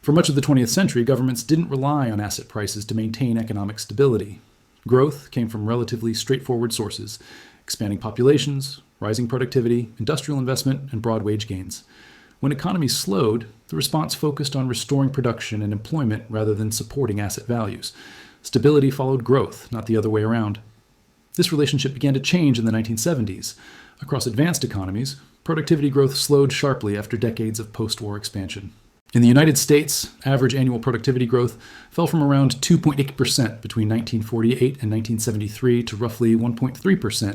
For much of the 20th century, governments didn't rely on asset prices to maintain economic stability. Growth came from relatively straightforward sources: expanding populations, rising productivity, industrial investment, and broad wage gains. When economies slowed, the response focused on restoring production and employment rather than supporting asset values. Stability followed growth, not the other way around. This relationship began to change in the 1970s. Across advanced economies, productivity growth slowed sharply after decades of post-war expansion. In the United States, average annual productivity growth fell from around 2.8% between 1948 and 1973 to roughly 1.3%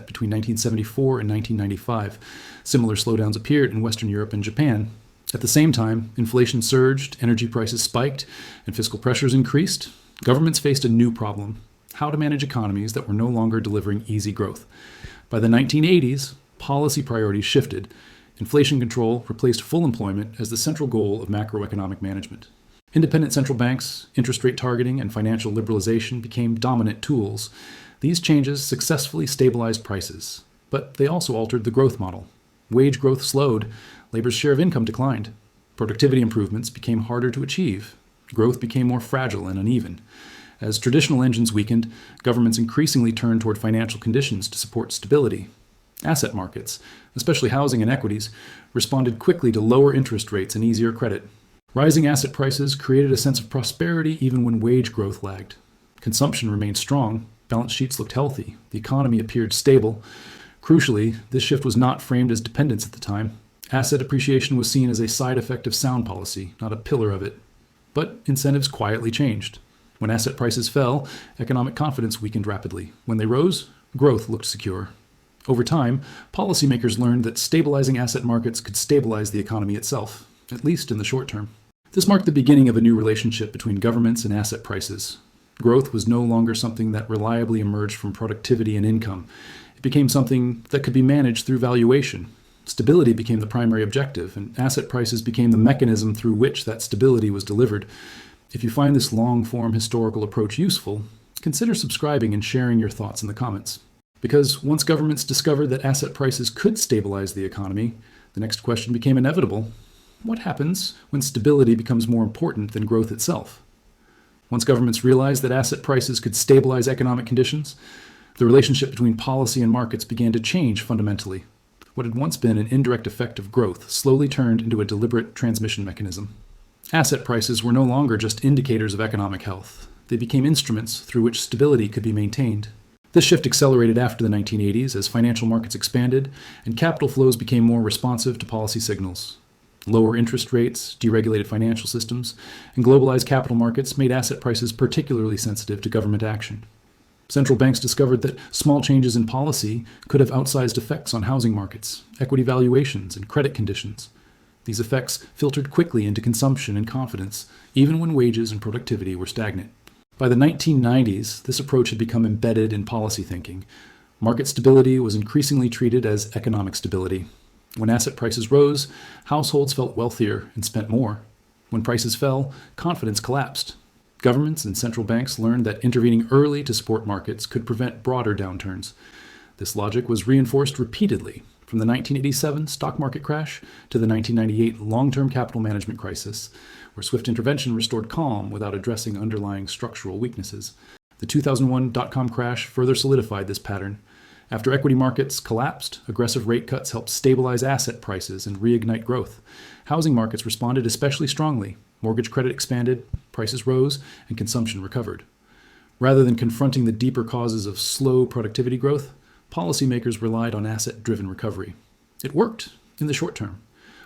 between 1974 and 1995. Similar slowdowns appeared in Western Europe and Japan. At the same time, inflation surged, energy prices spiked, and fiscal pressures increased. Governments faced a new problem: how to manage economies that were no longer delivering easy growth. By the 1980s, policy priorities shifted. Inflation control replaced full employment as the central goal of macroeconomic management. Independent central banks, interest rate targeting, and financial liberalization became dominant tools. These changes successfully stabilized prices, but they also altered the growth model. Wage growth slowed, labor's share of income declined. Productivity improvements became harder to achieve. Growth became more fragile and uneven. As traditional engines weakened, governments increasingly turned toward financial conditions to support stability. Asset markets, especially housing and equities, responded quickly to lower interest rates and easier credit. Rising asset prices created a sense of prosperity even when wage growth lagged. Consumption remained strong, balance sheets looked healthy, the economy appeared stable. Crucially, this shift was not framed as dependence at the time. Asset appreciation was seen as a side effect of sound policy, not a pillar of it. But incentives quietly changed. When asset prices fell, economic confidence weakened rapidly. When they rose, growth looked secure. Over time, policymakers learned that stabilizing asset markets could stabilize the economy itself, at least in the short term. This marked the beginning of a new relationship between governments and asset prices. Growth was no longer something that reliably emerged from productivity and income. It became something that could be managed through valuation. Stability became the primary objective, and asset prices became the mechanism through which that stability was delivered. If you find this long-form historical approach useful, consider subscribing and sharing your thoughts in the comments. Because once governments discovered that asset prices could stabilize the economy, the next question became inevitable: what happens when stability becomes more important than growth itself? Once governments realized that asset prices could stabilize economic conditions, the relationship between policy and markets began to change fundamentally. What had once been an indirect effect of growth slowly turned into a deliberate transmission mechanism. Asset prices were no longer just indicators of economic health. They became instruments through which stability could be maintained. This shift accelerated after the 1980s as financial markets expanded and capital flows became more responsive to policy signals. Lower interest rates, deregulated financial systems, and globalized capital markets made asset prices particularly sensitive to government action. Central banks discovered that small changes in policy could have outsized effects on housing markets, equity valuations, and credit conditions. These effects filtered quickly into consumption and confidence, even when wages and productivity were stagnant. By the 1990s, this approach had become embedded in policy thinking. Market stability was increasingly treated as economic stability. When asset prices rose, households felt wealthier and spent more. When prices fell, confidence collapsed. Governments and central banks learned that intervening early to support markets could prevent broader downturns. This logic was reinforced repeatedly, from the 1987 stock market crash to the 1998 long-term capital management crisis, where swift intervention restored calm without addressing underlying structural weaknesses. The 2001 dot-com crash further solidified this pattern. After equity markets collapsed, aggressive rate cuts helped stabilize asset prices and reignite growth. Housing markets responded especially strongly. Mortgage credit expanded, prices rose, and consumption recovered. Rather than confronting the deeper causes of slow productivity growth, policymakers relied on asset-driven recovery. It worked in the short term.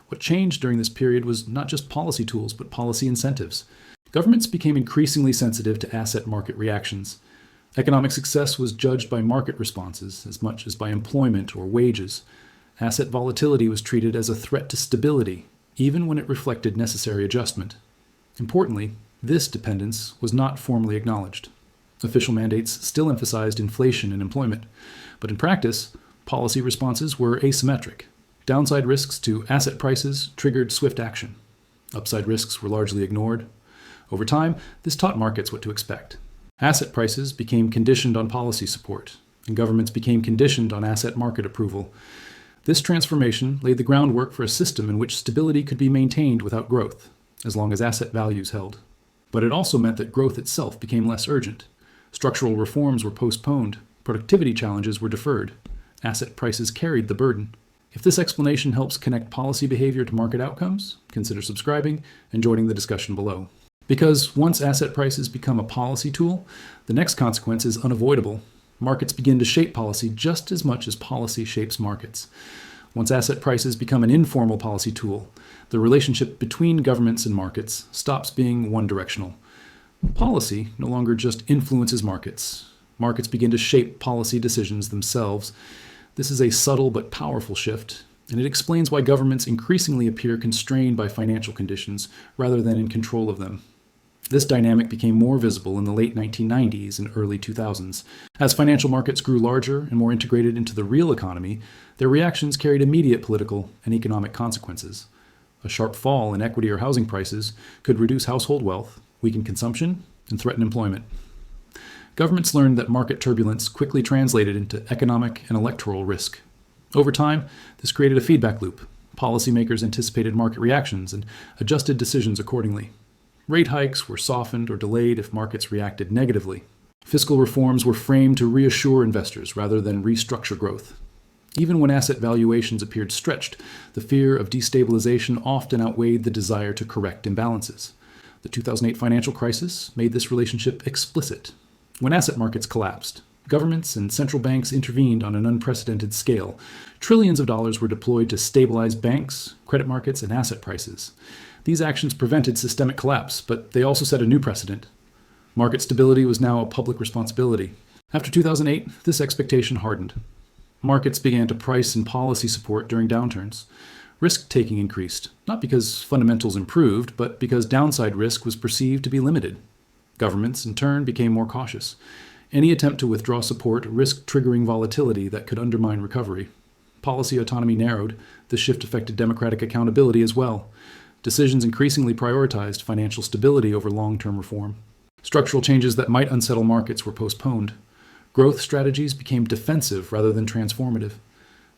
What changed during this period was not just policy tools, but policy incentives. Governments became increasingly sensitive to asset market reactions. Economic success was judged by market responses as much as by employment or wages. Asset volatility was treated as a threat to stability, even when it reflected necessary adjustment. Importantly, this dependence was not formally acknowledged. Official mandates still emphasized inflation and employment, but in practice, policy responses were asymmetric. Downside risks to asset prices triggered swift action. Upside risks were largely ignored. Over time, this taught markets what to expect. Asset prices became conditioned on policy support, and governments became conditioned on asset market approval. This transformation laid the groundwork for a system in which stability could be maintained without growth, as long as asset values held. But it also meant that growth itself became less urgent. Structural reforms were postponed, productivity challenges were deferred, asset prices carried the burden. If this explanation helps connect policy behavior to market outcomes, consider subscribing and joining the discussion below. Because once asset prices become a policy tool, the next consequence is unavoidable. Markets begin to shape policy just as much as policy shapes markets. Once asset prices become an informal policy tool, the relationship between governments and markets stops being one-directional. Policy no longer just influences markets. Markets begin to shape policy decisions themselves. This is a subtle but powerful shift, and it explains why governments increasingly appear constrained by financial conditions rather than in control of them. This dynamic became more visible in the late 1990s and early 2000s. As financial markets grew larger and more integrated into the real economy, their reactions carried immediate political and economic consequences. A sharp fall in equity or housing prices could reduce household wealth, weaken consumption, and threaten employment. Governments learned that market turbulence quickly translated into economic and electoral risk. Over time, this created a feedback loop. Policymakers anticipated market reactions and adjusted decisions accordingly. Rate hikes were softened or delayed if markets reacted negatively. Fiscal reforms were framed to reassure investors rather than restructure growth. Even when asset valuations appeared stretched, the fear of destabilization often outweighed the desire to correct imbalances. The 2008 financial crisis made this relationship explicit. When asset markets collapsed, governments and central banks intervened on an unprecedented scale. Trillions of dollars were deployed to stabilize banks, credit markets, and asset prices. These actions prevented systemic collapse, but they also set a new precedent. Market stability was now a public responsibility. After 2008, this expectation hardened. Markets began to price in policy support during downturns. Risk-taking increased, not because fundamentals improved, but because downside risk was perceived to be limited. Governments, in turn, became more cautious. Any attempt to withdraw support risked triggering volatility that could undermine recovery. Policy autonomy narrowed. This shift affected democratic accountability as well. Decisions increasingly prioritized financial stability over long-term reform. Structural changes that might unsettle markets were postponed. Growth strategies became defensive rather than transformative.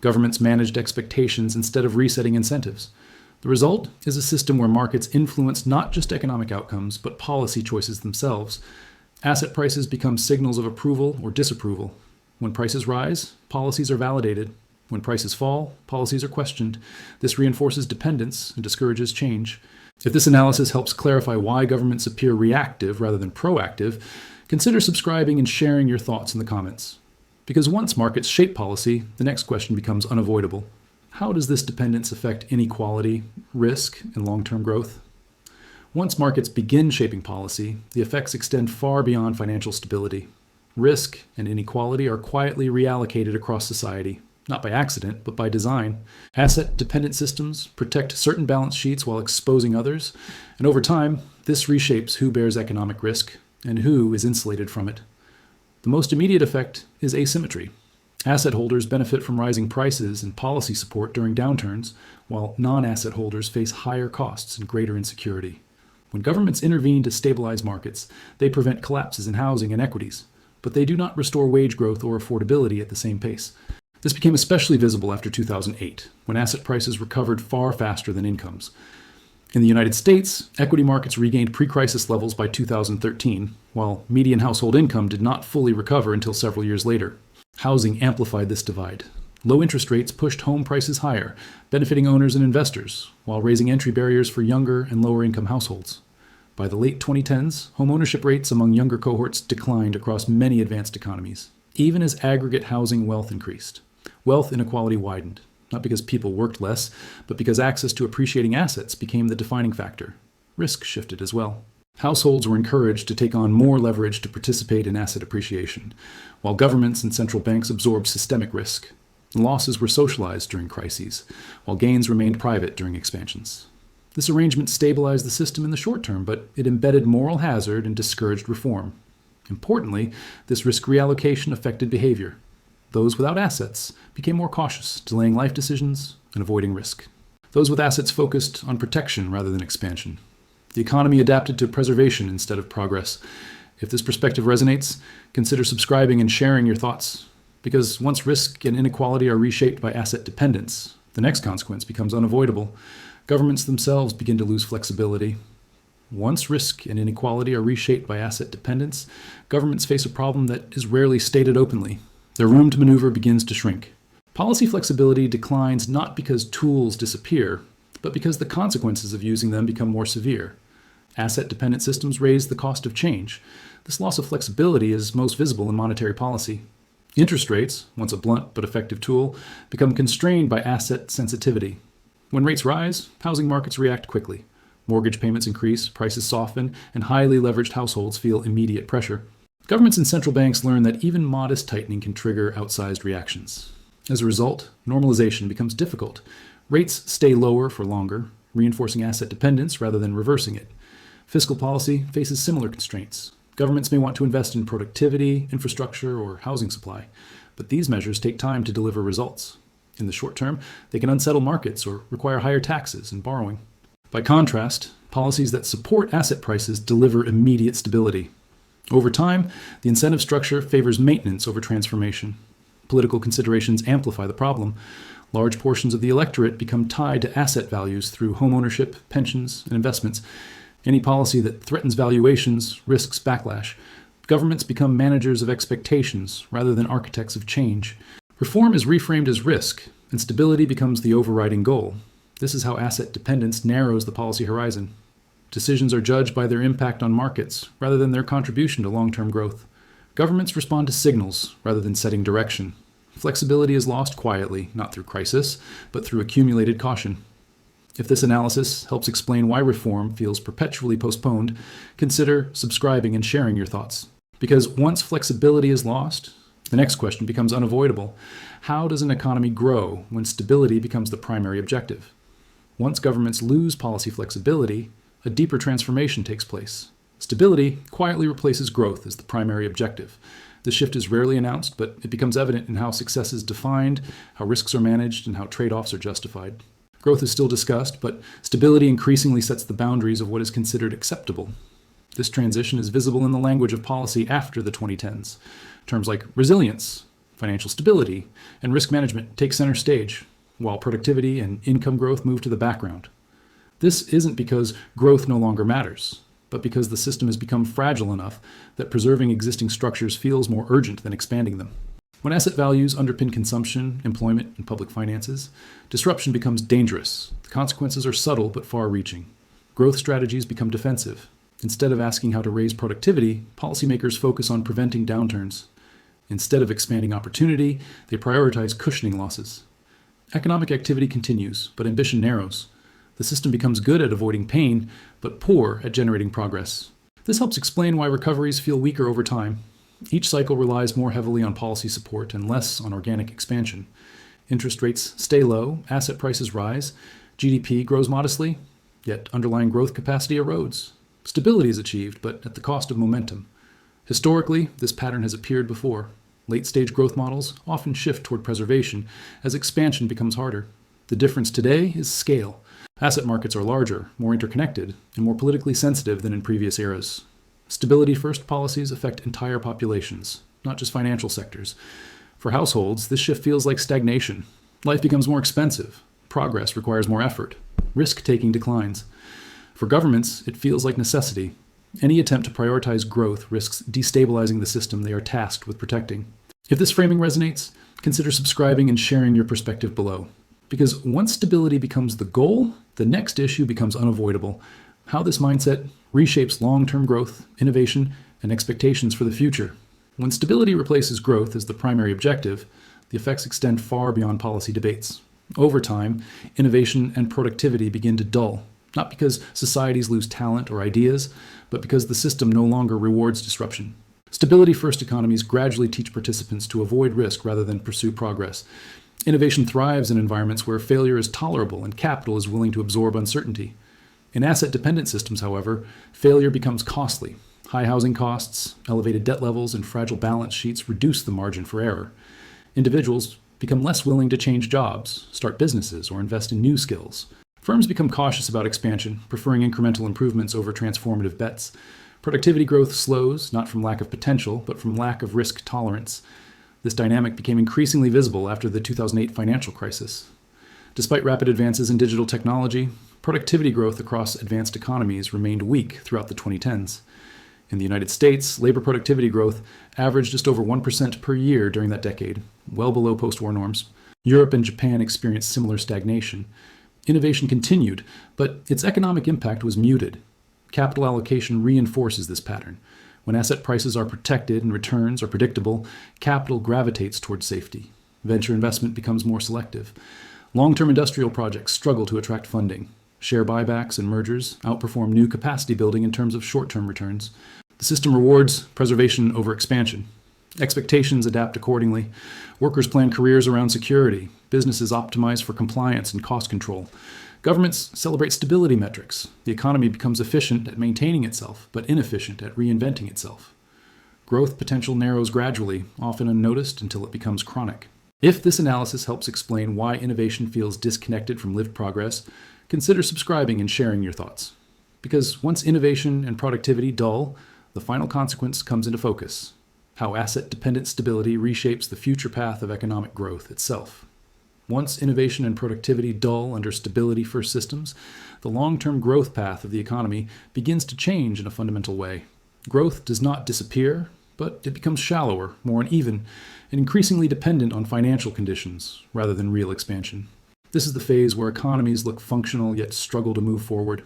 Governments managed expectations instead of resetting incentives. The result is a system where markets influence not just economic outcomes, but policy choices themselves. Asset prices become signals of approval or disapproval. When prices rise, policies are validated. When prices fall, policies are questioned. This reinforces dependence and discourages change. If this analysis helps clarify why governments appear reactive rather than proactive, consider subscribing and sharing your thoughts in the comments. Because once markets shape policy, the next question becomes unavoidable. How does this dependence affect inequality, risk, and long-term growth? Once markets begin shaping policy, the effects extend far beyond financial stability. Risk and inequality are quietly reallocated across society, not by accident, but by design. Asset-dependent systems protect certain balance sheets while exposing others, and over time, this reshapes who bears economic risk and who is insulated from it. The most immediate effect is asymmetry. Asset holders benefit from rising prices and policy support during downturns, while non-asset holders face higher costs and greater insecurity. When governments intervene to stabilize markets, they prevent collapses in housing and equities, but they do not restore wage growth or affordability at the same pace. This became especially visible after 2008, when asset prices recovered far faster than incomes. In the United States, equity markets regained pre-crisis levels by 2013, while median household income did not fully recover until several years later. Housing amplified this divide. Low interest rates pushed home prices higher, benefiting owners and investors, while raising entry barriers for younger and lower-income households. By the late 2010s, home ownership rates among younger cohorts declined across many advanced economies, even as aggregate housing wealth increased. Wealth inequality widened, not because people worked less, but because access to appreciating assets became the defining factor. Risk shifted as well. Households were encouraged to take on more leverage to participate in asset appreciation, while governments and central banks absorbed systemic risk. Losses were socialized during crises, while gains remained private during expansions. This arrangement stabilized the system in the short term, but it embedded moral hazard and discouraged reform. Importantly, this risk reallocation affected behavior. Those without assets became more cautious, delaying life decisions and avoiding risk. Those with assets focused on protection rather than expansion. The economy adapted to preservation instead of progress. If this perspective resonates, consider subscribing and sharing your thoughts. Because once risk and inequality are reshaped by asset dependence, the next consequence becomes unavoidable. Governments themselves begin to lose flexibility. Once risk and inequality are reshaped by asset dependence, governments face a problem that is rarely stated openly. Their room to maneuver begins to shrink. Policy flexibility declines not because tools disappear, but because the consequences of using them become more severe. Asset-dependent systems raise the cost of change. This loss of flexibility is most visible in monetary policy. Interest rates, once a blunt but effective tool, become constrained by asset sensitivity. When rates rise, housing markets react quickly. Mortgage payments increase, prices soften, and highly leveraged households feel immediate pressure. Governments and central banks learn that even modest tightening can trigger outsized reactions. As a result, normalization becomes difficult. Rates stay lower for longer, reinforcing asset dependence rather than reversing it. Fiscal policy faces similar constraints. Governments may want to invest in productivity, infrastructure, or housing supply, but these measures take time to deliver results. In the short term, they can unsettle markets or require higher taxes and borrowing. By contrast, policies that support asset prices deliver immediate stability. Over time, the incentive structure favors maintenance over transformation. Political considerations amplify the problem. Large portions of the electorate become tied to asset values through home ownership, pensions, and investments. Any policy that threatens valuations risks backlash. Governments become managers of expectations rather than architects of change. Reform is reframed as risk, and stability becomes the overriding goal. This is how asset dependence narrows the policy horizon. Decisions are judged by their impact on markets rather than their contribution to long-term growth. Governments respond to signals rather than setting direction. Flexibility is lost quietly, not through crisis, but through accumulated caution. If this analysis helps explain why reform feels perpetually postponed, consider subscribing and sharing your thoughts. Because once flexibility is lost, the next question becomes unavoidable. How does an economy grow when stability becomes the primary objective? Once governments lose policy flexibility, a deeper transformation takes place. Stability quietly replaces growth as the primary objective. This shift is rarely announced, but it becomes evident in how success is defined, how risks are managed, and how trade-offs are justified. Growth is still discussed, but stability increasingly sets the boundaries of what is considered acceptable. This transition is visible in the language of policy after the 2010s. Terms like resilience, financial stability, and risk management take center stage, while productivity and income growth move to the background. This isn't because growth no longer matters, but because the system has become fragile enough that preserving existing structures feels more urgent than expanding them. When asset values underpin consumption, employment, and public finances, disruption becomes dangerous. The consequences are subtle but far-reaching. Growth strategies become defensive. Instead of asking how to raise productivity, policymakers focus on preventing downturns. Instead of expanding opportunity, they prioritize cushioning losses. Economic activity continues, but ambition narrows. The system becomes good at avoiding pain, but poor at generating progress. This helps explain why recoveries feel weaker over time. Each cycle relies more heavily on policy support and less on organic expansion. Interest rates stay low, asset prices rise, GDP grows modestly, yet underlying growth capacity erodes. Stability is achieved, but at the cost of momentum. Historically, this pattern has appeared before. Late-stage growth models often shift toward preservation as expansion becomes harder. The difference today is scale. Asset markets are larger, more interconnected, and more politically sensitive than in previous eras. Stability-first policies affect entire populations, not just financial sectors. For households, this shift feels like stagnation. Life becomes more expensive. Progress requires more effort. Risk-taking declines. For governments, it feels like necessity. Any attempt to prioritize growth risks destabilizing the system they are tasked with protecting. If this framing resonates, consider subscribing and sharing your perspective below. Because once stability becomes the goal, the next issue becomes unavoidable. How this mindset reshapes long-term growth, innovation, and expectations for the future. When stability replaces growth as the primary objective, the effects extend far beyond policy debates. Over time, innovation and productivity begin to dull, not because societies lose talent or ideas, but because the system no longer rewards disruption. Stability-first economies gradually teach participants to avoid risk rather than pursue progress. Innovation thrives in environments where failure is tolerable and capital is willing to absorb uncertainty. In asset-dependent systems, however, failure becomes costly. High housing costs, elevated debt levels, and fragile balance sheets reduce the margin for error. Individuals become less willing to change jobs, start businesses, or invest in new skills. Firms become cautious about expansion, preferring incremental improvements over transformative bets. Productivity growth slows, not from lack of potential, but from lack of risk tolerance. This dynamic became increasingly visible after the 2008 financial crisis. Despite rapid advances in digital technology, productivity growth across advanced economies remained weak throughout the 2010s. In the United States, labor productivity growth averaged just over 1% per year during that decade, well below post-war norms. Europe and Japan experienced similar stagnation. Innovation continued, but its economic impact was muted. Capital allocation reinforces this pattern. When asset prices are protected and returns are predictable, capital gravitates towards safety. Venture investment becomes more selective. Long-term industrial projects struggle to attract funding. Share buybacks and mergers outperform new capacity building in terms of short-term returns. The system rewards preservation over expansion. Expectations adapt accordingly. Workers plan careers around security. Businesses optimize for compliance and cost control. Governments celebrate stability metrics. The economy becomes efficient at maintaining itself, but inefficient at reinventing itself. Growth potential narrows gradually, often unnoticed until it becomes chronic. If this analysis helps explain why innovation feels disconnected from lived progress, consider subscribing and sharing your thoughts. Because once innovation and productivity dull, the final consequence comes into focus: how asset-dependent stability reshapes the future path of economic growth itself. Once innovation and productivity dull under stability-first systems, the long-term growth path of the economy begins to change in a fundamental way. Growth does not disappear, but it becomes shallower, more uneven, and increasingly dependent on financial conditions rather than real expansion. This is the phase where economies look functional yet struggle to move forward.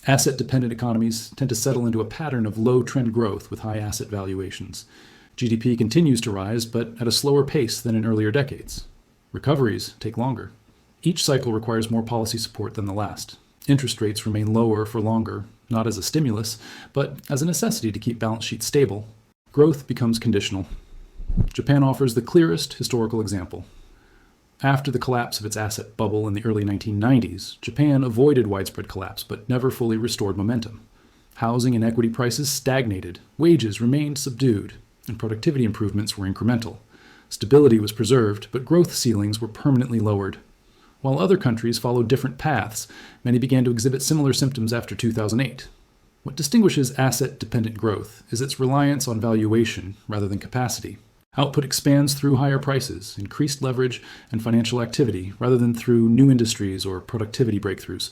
Asset-dependent economies tend to settle into a pattern of low-trend growth with high asset valuations. GDP continues to rise, but at a slower pace than in earlier decades. Recoveries take longer. Each cycle requires more policy support than the last. Interest rates remain lower for longer, not as a stimulus, but as a necessity to keep balance sheets stable. Growth becomes conditional. Japan offers the clearest historical example. After the collapse of its asset bubble in the early 1990s, Japan avoided widespread collapse but never fully restored momentum. Housing and equity prices stagnated, wages remained subdued, and productivity improvements were incremental. Stability was preserved, but growth ceilings were permanently lowered. While other countries followed different paths, many began to exhibit similar symptoms after 2008. What distinguishes asset-dependent growth is its reliance on valuation rather than capacity. Output expands through higher prices, increased leverage, and financial activity, rather than through new industries or productivity breakthroughs.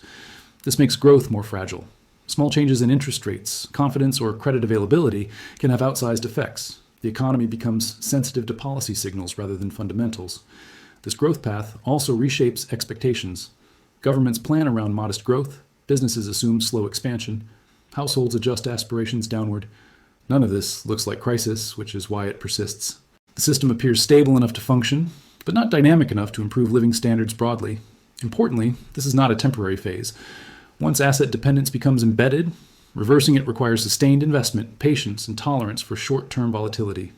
This makes growth more fragile. Small changes in interest rates, confidence, or credit availability can have outsized effects. The economy becomes sensitive to policy signals rather than fundamentals. This growth path also reshapes expectations. Governments plan around modest growth, businesses assume slow expansion, households adjust aspirations downward. None of this looks like crisis, which is why it persists. The system appears stable enough to function, but not dynamic enough to improve living standards broadly. Importantly, this is not a temporary phase. Once asset dependence becomes embedded, reversing it requires sustained investment, patience, and tolerance for short-term volatility.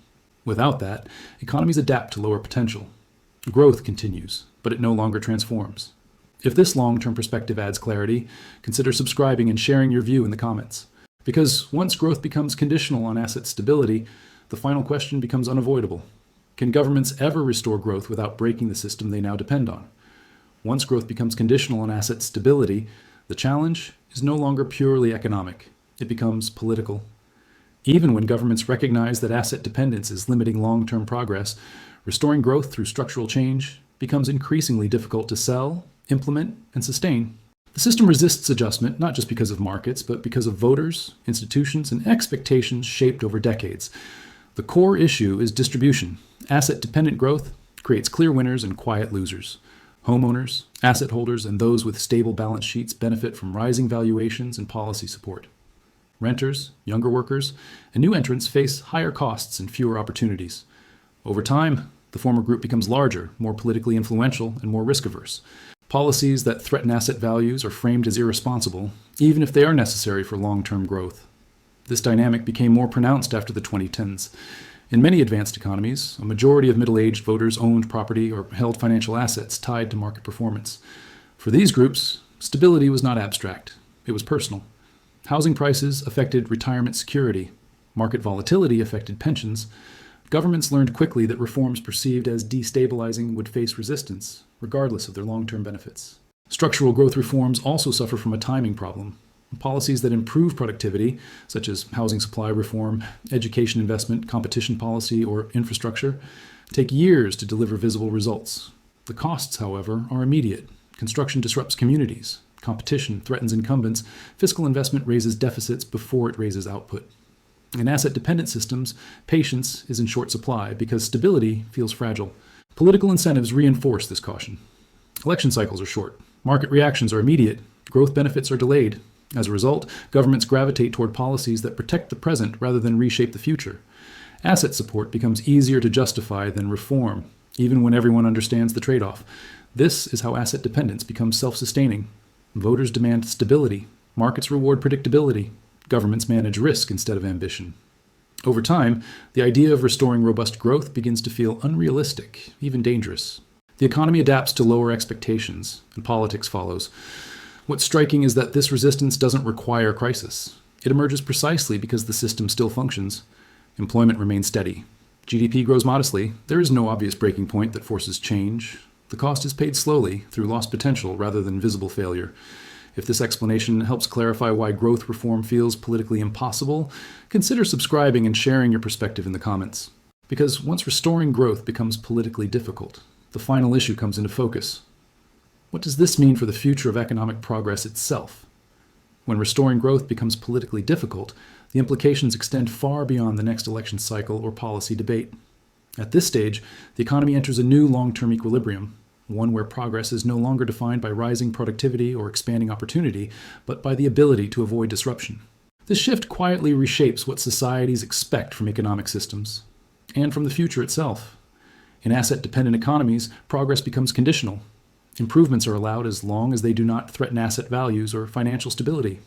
Without that, economies adapt to lower potential. Growth continues, but it no longer transforms. If this long-term perspective adds clarity, consider subscribing and sharing your view in the comments. Because once growth becomes conditional on asset stability, the final question becomes unavoidable. Can governments ever restore growth without breaking the system they now depend on? Once growth becomes conditional on asset stability, the challenge is no longer purely economic. It becomes political. Even when governments recognize that asset dependence is limiting long-term progress, restoring growth through structural change becomes increasingly difficult to sell, implement, and sustain. The system resists adjustment not just because of markets, but because of voters, institutions, and expectations shaped over decades. The core issue is distribution. Asset-dependent growth creates clear winners and quiet losers. Homeowners, asset holders, and those with stable balance sheets benefit from rising valuations and policy support. Renters, younger workers, and new entrants face higher costs and fewer opportunities. Over time, the former group becomes larger, more politically influential, and more risk-averse. Policies that threaten asset values are framed as irresponsible, even if they are necessary for long-term growth. This dynamic became more pronounced after the 2010s. In many advanced economies, a majority of middle-aged voters owned property or held financial assets tied to market performance. For these groups, stability was not abstract. It was personal. Housing prices affected retirement security. Market volatility affected pensions. Governments learned quickly that reforms perceived as destabilizing would face resistance, regardless of their long-term benefits. Structural growth reforms also suffer from a timing problem. Policies that improve productivity, such as housing supply reform, education investment, competition policy, or infrastructure, take years to deliver visible results. The costs, however, are immediate. Construction disrupts communities. Competition threatens incumbents. Fiscal investment raises deficits before it raises output. In asset-dependent systems, patience is in short supply because stability feels fragile. Political incentives reinforce this caution. Election cycles are short. Market reactions are immediate. Growth benefits are delayed. As a result, governments gravitate toward policies that protect the present rather than reshape the future. Asset support becomes easier to justify than reform, even when everyone understands the trade-off. This is how asset dependence becomes self-sustaining. Voters demand stability. Markets reward predictability. Governments manage risk instead of ambition. Over time, the idea of restoring robust growth begins to feel unrealistic, even dangerous. The economy adapts to lower expectations, and politics follows. What's striking is that this resistance doesn't require crisis. It emerges precisely because the system still functions. Employment remains steady. GDP grows modestly. There is no obvious breaking point that forces change. The cost is paid slowly, through lost potential rather than visible failure. If this explanation helps clarify why growth reform feels politically impossible, consider subscribing and sharing your perspective in the comments. Because once restoring growth becomes politically difficult, the final issue comes into focus. What does this mean for the future of economic progress itself? When restoring growth becomes politically difficult, the implications extend far beyond the next election cycle or policy debate. At this stage, the economy enters a new long-term equilibrium, one where progress is no longer defined by rising productivity or expanding opportunity, but by the ability to avoid disruption. This shift quietly reshapes what societies expect from economic systems, and from the future itself. In asset-dependent economies, progress becomes conditional. Improvements are allowed as long as they do not threaten asset values or financial stability.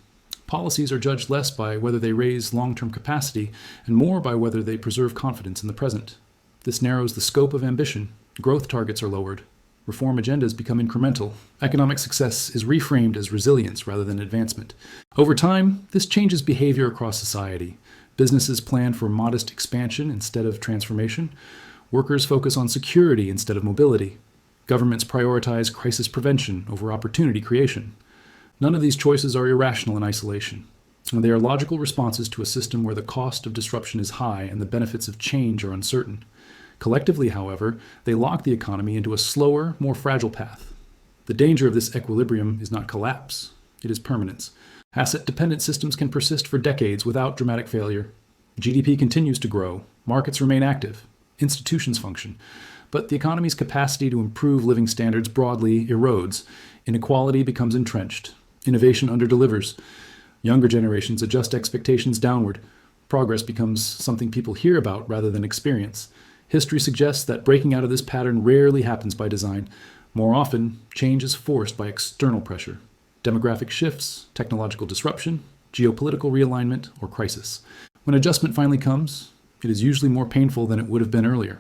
Policies are judged less by whether they raise long-term capacity and more by whether they preserve confidence in the present. This narrows the scope of ambition. Growth targets are lowered. Reform agendas become incremental. Economic success is reframed as resilience rather than advancement. Over time, this changes behavior across society. Businesses plan for modest expansion instead of transformation. Workers focus on security instead of mobility. Governments prioritize crisis prevention over opportunity creation. None of these choices are irrational in isolation. They are logical responses to a system where the cost of disruption is high and the benefits of change are uncertain. Collectively, however, they lock the economy into a slower, more fragile path. The danger of this equilibrium is not collapse, it is permanence. Asset-dependent systems can persist for decades without dramatic failure. GDP continues to grow, markets remain active, institutions function, but the economy's capacity to improve living standards broadly erodes. Inequality becomes entrenched. Innovation underdelivers. Younger generations adjust expectations downward. Progress becomes something people hear about rather than experience. History suggests that breaking out of this pattern rarely happens by design. More often, change is forced by external pressure. Demographic shifts, technological disruption, geopolitical realignment, or crisis. When adjustment finally comes, it is usually more painful than it would have been earlier.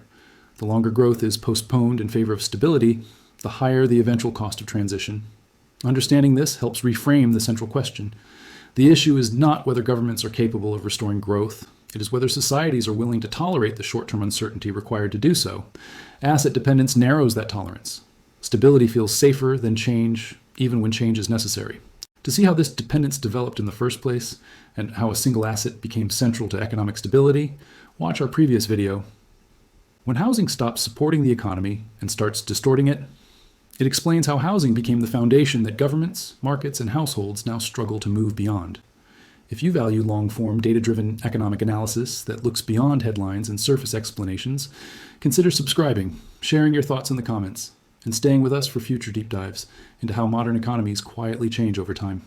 The longer growth is postponed in favor of stability, the higher the eventual cost of transition. Understanding this helps reframe the central question. The issue is not whether governments are capable of restoring growth. It is whether societies are willing to tolerate the short-term uncertainty required to do so. Asset dependence narrows that tolerance. Stability feels safer than change, even when change is necessary. To see how this dependence developed in the first place, and how a single asset became central to economic stability, watch our previous video. When housing stops supporting the economy and starts distorting it, it explains how housing became the foundation that governments, markets, and households now struggle to move beyond. If you value long-form, data-driven economic analysis that looks beyond headlines and surface explanations, consider subscribing, sharing your thoughts in the comments, and staying with us for future deep dives into how modern economies quietly change over time.